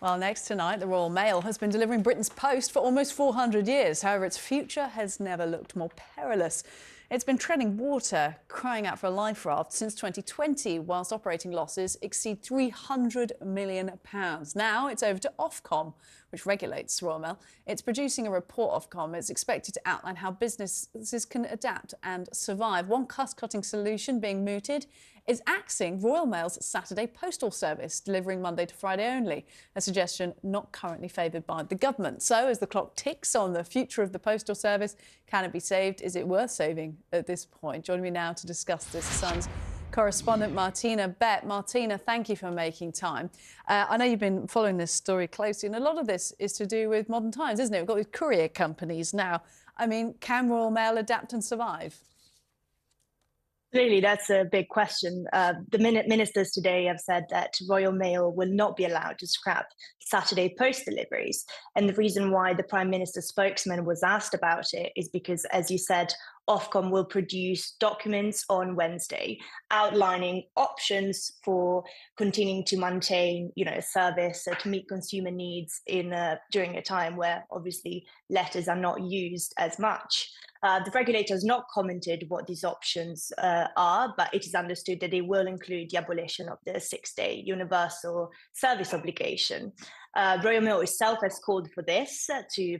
Well, next tonight, the Royal Mail has been delivering Britain's post for almost 400 years. However, its future has never looked more perilous. It's been treading water, crying out for a life raft since 2020, whilst operating losses exceed £300 million. Now it's over to Ofcom, which regulates Royal Mail. It's producing a report. Ofcom is expected to outline how businesses can adapt and survive. One cost-cutting solution being mooted is axing Royal Mail's Saturday postal service, delivering Monday to Friday only, a suggestion not currently favoured by the government. So as the clock ticks on the future of the postal service, can it be saved? Is it worth saving at this point? Joining me now to discuss this, Sun's correspondent Martina Bet. Martina, thank you for making time. I know you've been following this story closely, and a lot of this is to do with modern times, isn't it? We've got these courier companies now. I mean, can Royal Mail adapt and survive? Clearly, that's a big question. The ministers today have said that Royal Mail will not be allowed to scrap Saturday post deliveries. And the reason why the Prime Minister's spokesman was asked about it is because, as you said, Ofcom will produce documents on Wednesday outlining options for continuing to maintain, a service to meet consumer needs during a time where obviously letters are not used as much. The regulator has not commented what these options are, but it is understood that they will include the abolition of the 6-day universal service obligation. Royal Mail itself has called for this,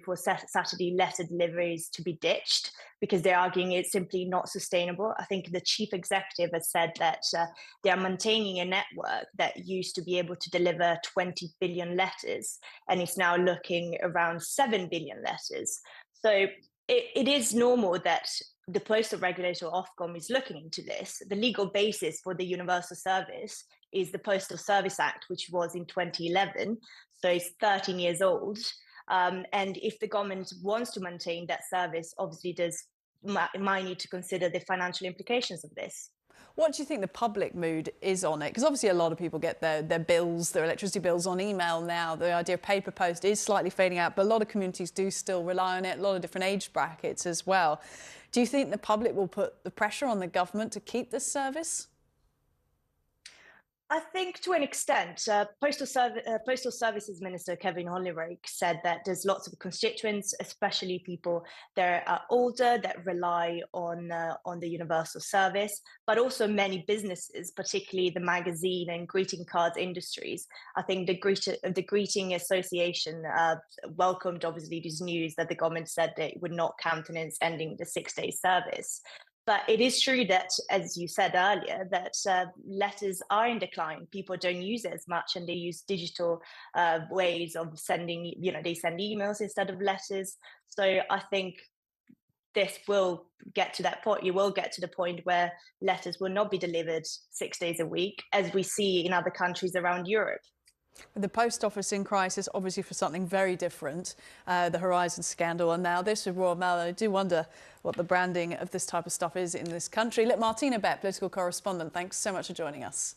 for Saturday letter deliveries to be ditched, because they're arguing it's simply not sustainable. I think the chief executive has said that they are maintaining a network that used to be able to deliver 20 billion letters, and it's now looking around 7 billion letters. So it is normal that the postal regulator Ofcom is looking into this. The legal basis for the universal service is the Postal Service Act, which was in 2011, so it's 13 years old. And if the government wants to maintain that service, obviously might need to consider the financial implications of this. What do you think the public mood is on it? Because obviously a lot of people get their bills, their electricity bills on email now. The idea of paper post is slightly fading out, but a lot of communities do still rely on it, a lot of different age brackets as well. Do you think the public will put the pressure on the government to keep this service? I think to an extent, Postal Services Minister Kevin Holyroke said that there's lots of constituents, especially people that are older, that rely on the universal service, but also many businesses, particularly the magazine and greeting cards industries. I think the Greeting Association welcomed, obviously, this news that the government said that it would not countenance ending the 6-day service. But it is true that, as you said earlier, that letters are in decline. People don't use it as much, and they use digital ways of sending, they send emails instead of letters. So I think this will get to that point. You will get to the point where letters will not be delivered 6 days a week, as we see in other countries around Europe. With the post office in crisis, obviously for something very different, the Horizon scandal, and now this with Royal Mail. I do wonder what the branding of this type of stuff is in this country. Look, Martina Bet, political correspondent, thanks so much for joining us.